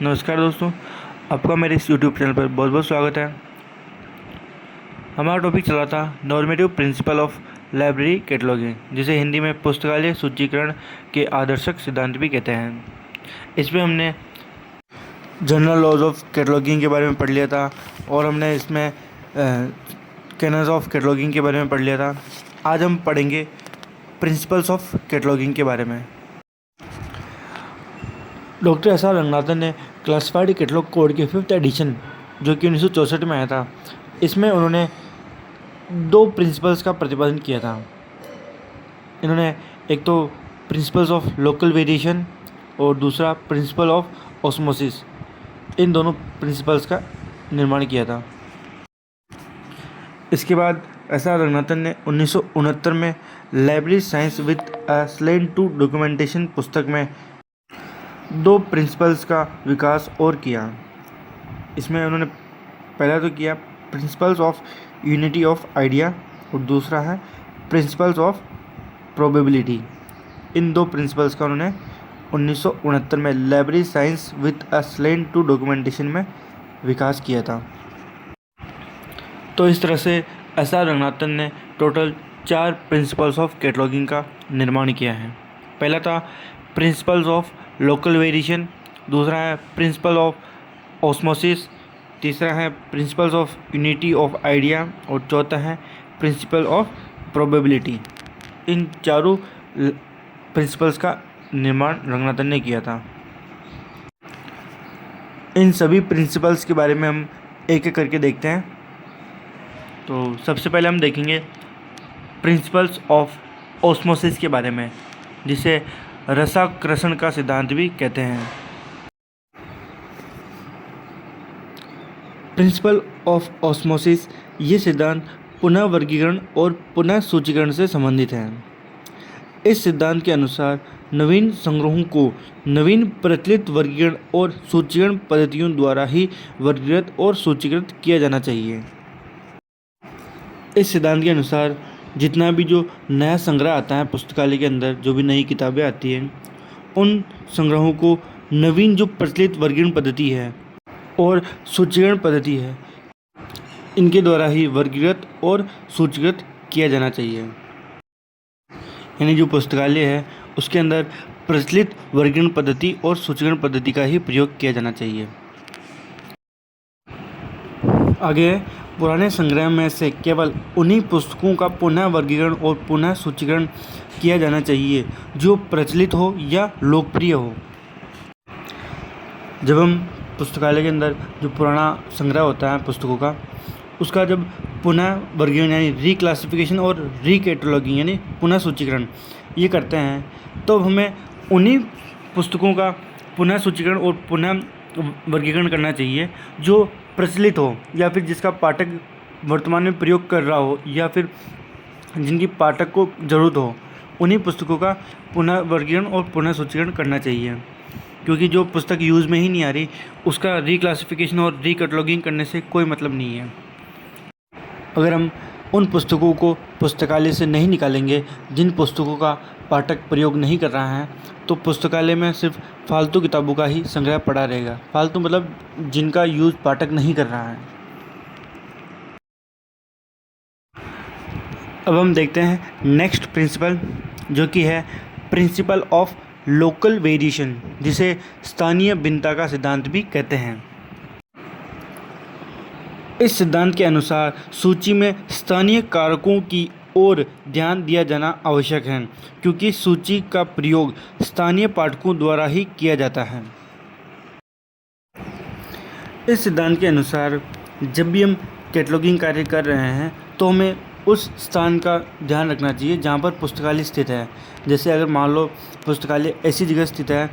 नमस्कार दोस्तों, आपका मेरे इस यूट्यूब चैनल पर बहुत बहुत स्वागत है। हमारा टॉपिक चला था normative principle of library cataloguing, जिसे हिंदी में पुस्तकालय सूचीकरण के आदर्शक सिद्धांत भी कहते हैं। इसमें हमने जनरल लॉज ऑफ कैटलॉगिंग के बारे में पढ़ लिया था और हमने इसमें कैनन्स ऑफ कैटलॉगिंग के बारे में पढ़ लिया था। आज हम पढ़ेंगे प्रिंसिपल्स ऑफ कैटलॉगिंग के बारे में। डॉक्टर एस आर रंगनाथन ने क्लासिफाइड कैटलॉग कोड के 5th एडिशन, जो कि 1964 में आया था, इसमें उन्होंने 2 प्रिंसिपल्स का प्रतिपादन किया था। इन्होंने एक तो प्रिंसिपल्स ऑफ लोकल वेरिएशन और दूसरा प्रिंसिपल ऑफ ऑस्मोसिस, इन दोनों प्रिंसिपल्स का निर्माण किया था। इसके बाद एस आर रंगनाथन ने 1969 में library science with a slant to documentation पुस्तक में 2 प्रिंसिपल्स का विकास और किया। इसमें उन्होंने पहला तो किया principles of unity of idea और दूसरा है प्रिंसिपल्स ऑफ प्रोबेबिलिटी। इन 2 प्रिंसिपल्स का उन्होंने 1969 में library science with a slant to documentation में विकास किया था। तो इस तरह से एस आर रंगनाथन ने टोटल 4 प्रिंसिपल्स ऑफ कैटलॉगिंग का निर्माण किया है। पहला था प्रिंसिपल्स ऑफ लोकल वेरिएशन, दूसरा है प्रिंसिपल ऑफ ऑस्मोसिस, तीसरा है principles of unity of idea और चौथा है प्रिंसिपल ऑफ प्रोबेबिलिटी। इन चारों प्रिंसिपल्स का निर्माण रंगनाथन ने किया था। इन सभी प्रिंसिपल्स के बारे में हम एक एक करके देखते हैं। तो सबसे पहले हम देखेंगे प्रिंसिपल्स ऑफ ऑस्मोसिस के बारे में, जिसे रसाकृषण का सिद्धांत भी कहते हैं। प्रिंसिपल ऑफ ऑस्मोसिस ये सिद्धांत पुनः वर्गीकरण और पुनः सूचीकरण से संबंधित है। इस सिद्धांत के अनुसार नवीन संग्रहों को नवीन प्रचलित वर्गीकरण और सूचीकरण पद्धतियों द्वारा ही वर्गीकृत और सूचीकृत किया जाना चाहिए। इस सिद्धांत के अनुसार जितना भी जो नया संग्रह आता है पुस्तकालय के अंदर, जो भी नई किताबें आती हैं, उन संग्रहों को नवीन जो प्रचलित वर्गीकरण पद्धति है और सूचीकरण पद्धति है, इनके द्वारा ही वर्गीकृत और सूचीकृत किया जाना चाहिए। यानी जो पुस्तकालय है उसके अंदर प्रचलित वर्गीकरण पद्धति और सूचीकरण पद्धति का ही प्रयोग किया जाना चाहिए। आगे पुराने संग्रह में से केवल उन्हीं पुस्तकों का पुनः वर्गीकरण और पुनः सूचीकरण किया जाना चाहिए जो प्रचलित हो या लोकप्रिय हो। जब हम पुस्तकालय के अंदर जो पुराना संग्रह होता है पुस्तकों का, उसका जब पुनः वर्गीकरण यानी रीक्लासिफिकेशन और रीकैटलॉगिंग यानी पुनः सूचीकरण ये करते हैं, तो हमें उन्हीं पुस्तकों का पुनः सूचीकरण और पुनः वर्गीकरण करना चाहिए जो प्रचलित हो या फिर जिसका पाठक वर्तमान में प्रयोग कर रहा हो या फिर जिनकी पाठक को ज़रूरत हो। उन्हीं पुस्तकों का पुनः वर्गीकरण और पुनः सूचीकरण करना चाहिए, क्योंकि जो पुस्तक यूज़ में ही नहीं आ रही उसका रीक्लासिफिकेशन और रीकैटलॉगिंग करने से कोई मतलब नहीं है। अगर हम उन पुस्तकों को पुस्तकालय से नहीं निकालेंगे जिन पुस्तकों का पाठक प्रयोग नहीं कर रहा है, तो पुस्तकालय में सिर्फ फालतू किताबों का ही संग्रह पड़ा रहेगा। फालतू मतलब जिनका यूज़ पाठक नहीं कर रहा है। अब हम देखते हैं नेक्स्ट प्रिंसिपल, जो कि है प्रिंसिपल ऑफ लोकल वेरिएशन, जिसे स्थानीय भिन्नता का सिद्धांत भी कहते हैं। इस सिद्धांत के अनुसार सूची में स्थानीय कारकों की ओर ध्यान दिया जाना आवश्यक है, क्योंकि सूची का प्रयोग स्थानीय पाठकों द्वारा ही किया जाता है। इस सिद्धांत के अनुसार जब भी हम कैटलॉगिंग कार्य कर रहे हैं तो हमें उस स्थान का ध्यान रखना चाहिए जहाँ पर पुस्तकालय स्थित है। जैसे अगर मान लो पुस्तकालय ऐसी जगह स्थित है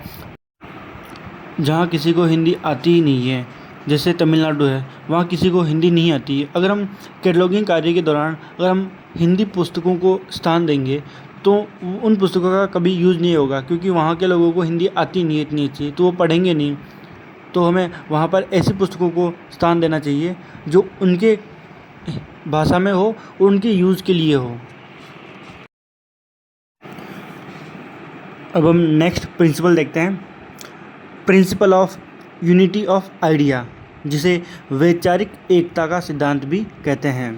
जहाँ किसी को हिंदी आती ही नहीं है, जैसे तमिलनाडु है, वहाँ किसी को हिंदी नहीं आती है। अगर हम कैटलॉगिंग कार्य के दौरान अगर हम हिंदी पुस्तकों को स्थान देंगे तो उन पुस्तकों का कभी यूज़ नहीं होगा, क्योंकि वहाँ के लोगों को हिंदी आती नहीं है इतनी अच्छी, तो वो पढ़ेंगे नहीं। तो हमें वहाँ पर ऐसी पुस्तकों को स्थान देना चाहिए जो उनके भाषा में हो और उनके यूज़ के लिए हो। अब हम नेक्स्ट प्रिंसिपल देखते हैं, principle of unity of idea, जिसे वैचारिक एकता का सिद्धांत भी कहते हैं।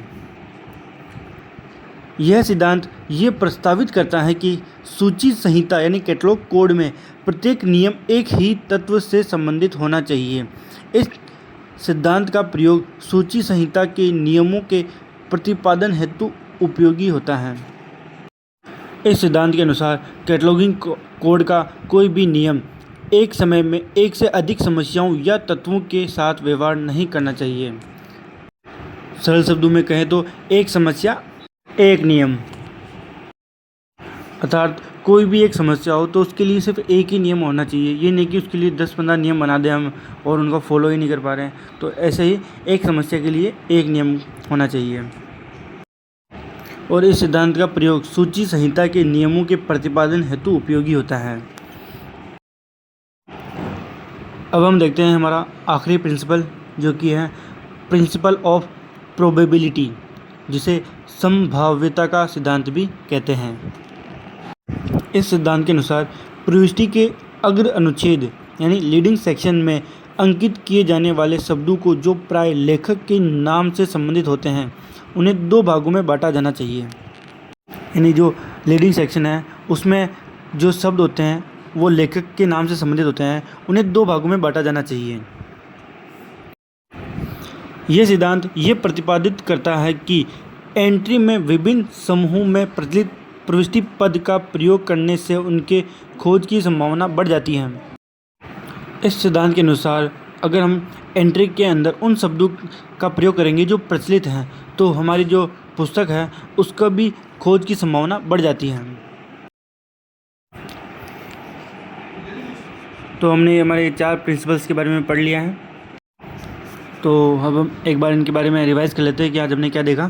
यह सिद्धांत ये प्रस्तावित करता है कि सूची संहिता यानी कैटलॉग कोड में प्रत्येक नियम एक ही तत्व से संबंधित होना चाहिए। इस सिद्धांत का प्रयोग सूची संहिता के नियमों के प्रतिपादन हेतु उपयोगी होता है। इस सिद्धांत के अनुसार कैटलॉगिंग कोड का कोई भी नियम एक समय में एक से अधिक समस्याओं या तत्वों के साथ व्यवहार नहीं करना चाहिए। सरल शब्दों में कहें तो एक समस्या एक नियम, अर्थात कोई भी एक समस्या हो तो उसके लिए सिर्फ एक ही नियम होना चाहिए। ये नहीं कि उसके लिए 10-15 नियम बना दें हम और उनको फॉलो ही नहीं कर पा रहे हैं। तो ऐसे ही एक समस्या के लिए एक नियम होना चाहिए। और इस सिद्धांत का प्रयोग सूची संहिता के नियमों के प्रतिपादन हेतु उपयोगी होता है। अब हम देखते हैं हमारा आखिरी प्रिंसिपल, जो कि है प्रिंसिपल ऑफ प्रोबेबिलिटी, जिसे संभाव्यता का सिद्धांत भी कहते हैं। इस सिद्धांत के अनुसार प्रविष्टि के अग्र अनुच्छेद यानी लीडिंग सेक्शन में अंकित किए जाने वाले शब्दों को जो प्राय लेखक के नाम से संबंधित होते हैं उन्हें दो भागों में बांटा जाना चाहिए। यानी जो लीडिंग सेक्शन है उसमें जो शब्द होते हैं वो लेखक के नाम से संबंधित होते हैं, उन्हें दो भागों में बांटा जाना चाहिए। यह सिद्धांत ये प्रतिपादित करता है कि एंट्री में विभिन्न समूहों में प्रचलित प्रविष्टि पद का प्रयोग करने से उनके खोज की संभावना बढ़ जाती है। इस सिद्धांत के अनुसार अगर हम एंट्री के अंदर उन शब्दों का प्रयोग करेंगे जो प्रचलित हैं तो हमारी जो पुस्तक है उसका भी खोज की संभावना बढ़ जाती है। तो हमने हमारे 4 प्रिंसिपल्स के बारे में पढ़ लिया है। तो अब हम एक बार इनके बारे में रिवाइज कर लेते हैं कि आज हमने क्या देखा।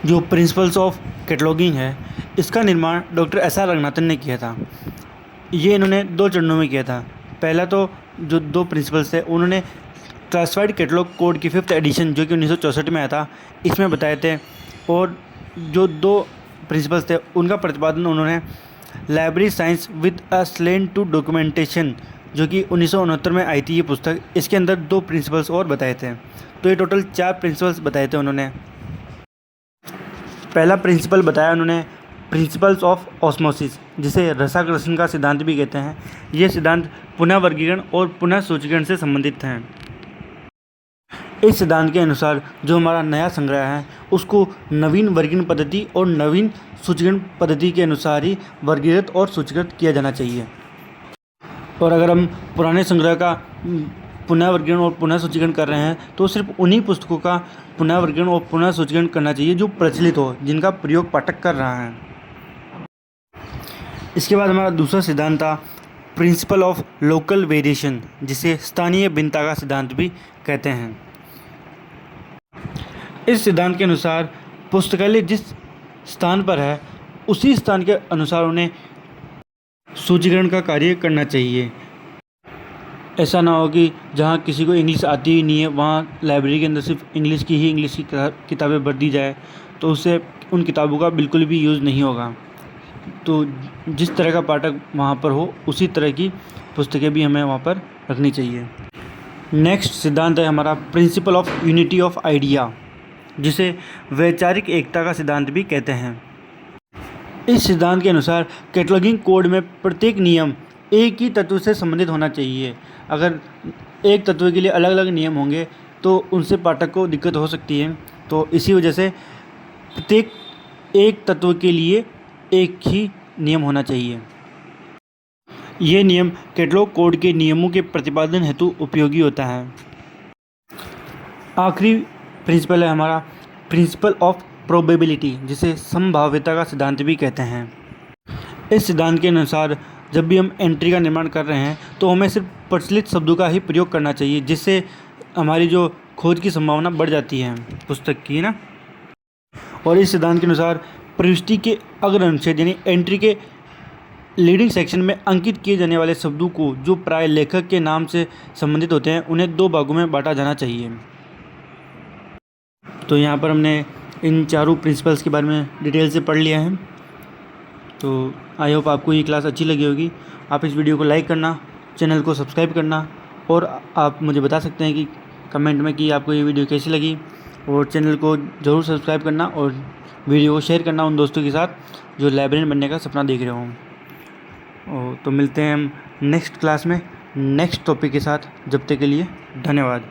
जो प्रिंसिपल्स ऑफ कैटलॉगिंग है इसका निर्माण डॉक्टर एस.आर. रंगनाथन ने किया था। ये इन्होंने 2 चरणों में किया था। पहला तो जो 2 प्रिंसिपल्स थे उन्होंने क्लासिफाइड कैटलॉग कोड की 5th एडिशन जो कि 1964 में आया था इसमें बताए थे, और जो 2 प्रिंसिपल्स थे उनका प्रतिपादन उन्होंने library science with a slant to documentation जो कि 1969 में आई थी ये पुस्तक, इसके अंदर 2 प्रिंसिपल्स और बताए थे। तो ये टोटल 4 प्रिंसिपल्स बताए थे उन्होंने। पहला प्रिंसिपल बताया उन्होंने प्रिंसिपल्स ऑफ ऑस्मोसिस, जिसे रसाकर्षण का सिद्धांत भी कहते हैं। ये सिद्धांत पुनः वर्गीकरण और पुनः सूचीकरण से संबंधित हैं। इस सिद्धांत के अनुसार जो हमारा नया संग्रह है उसको नवीन वर्गीकरण पद्धति और नवीन सूचीकरण पद्धति के अनुसार ही वर्गीकृत और सूचीकृत किया जाना चाहिए। और अगर हम पुराने संग्रह का पुनः वर्गीकरण और पुनः सूचीकरण कर रहे हैं तो सिर्फ उन्हीं पुस्तकों का पुनः वर्गीकरण और पुनः सूचीकरण करना चाहिए जो प्रचलित हो, जिनका प्रयोग पाठक कर रहा है। इसके बाद हमारा दूसरा सिद्धांत था प्रिंसिपल ऑफ लोकल वेरिएशन, जिसे स्थानीय भिन्नता का सिद्धांत भी कहते हैं। इस सिद्धांत के अनुसार पुस्तकालय जिस स्थान पर है उसी स्थान के अनुसार उन्हें सूचीकरण का कार्य करना चाहिए। ऐसा ना हो कि जहाँ किसी को इंग्लिश आती ही नहीं है वहाँ लाइब्रेरी के अंदर सिर्फ इंग्लिश की किताबें भर दी जाए, तो उससे उन किताबों का बिल्कुल भी यूज़ नहीं होगा। तो जिस तरह का पाठक वहाँ पर हो उसी तरह की पुस्तकें भी हमें वहाँ पर रखनी चाहिए। नेक्स्ट सिद्धांत है हमारा principle of unity of idea, जिसे वैचारिक एकता का सिद्धांत भी कहते हैं। इस सिद्धांत के अनुसार कैटलॉगिंग कोड में प्रत्येक नियम एक ही तत्व से संबंधित होना चाहिए। अगर एक तत्व के लिए अलग अलग नियम होंगे तो उनसे पाठक को दिक्कत हो सकती है। तो इसी वजह से प्रत्येक एक तत्व के लिए एक ही नियम होना चाहिए। ये नियम कैटलॉग कोड के नियमों के प्रतिपादन हेतु उपयोगी होता है। आखिरी प्रिंसिपल है हमारा प्रिंसिपल ऑफ प्रोबेबिलिटी, जिसे संभाव्यता का सिद्धांत भी कहते हैं। इस सिद्धांत के अनुसार जब भी हम एंट्री का निर्माण कर रहे हैं तो हमें सिर्फ प्रचलित शब्दों का ही प्रयोग करना चाहिए, जिससे हमारी जो खोज की संभावना बढ़ जाती है पुस्तक की ना। और इस सिद्धांत के अनुसार प्रविष्टि के अग्र अनुच्छेद यानी एंट्री के लीडिंग सेक्शन में अंकित किए जाने वाले शब्दों को जो प्राय लेखक के नाम से संबंधित होते हैं उन्हें 2 भागों में बांटा जाना चाहिए। तो यहाँ पर हमने इन चारों प्रिंसिपल्स के बारे में डिटेल से पढ़ लिया है। तो आई होप आपको ये क्लास अच्छी लगी होगी। आप इस वीडियो को लाइक करना चैनल को सब्सक्राइब करना, और आप मुझे बता सकते हैं कि कमेंट में कि आपको ये वीडियो कैसी लगी, और चैनल को ज़रूर सब्सक्राइब करना और वीडियो को शेयर करना उन दोस्तों के साथ जो लाइब्रेरियन बनने का सपना देख रहे हों। तो मिलते हैं हम नेक्स्ट क्लास में नेक्स्ट टॉपिक के साथ। जब तक के लिए धन्यवाद।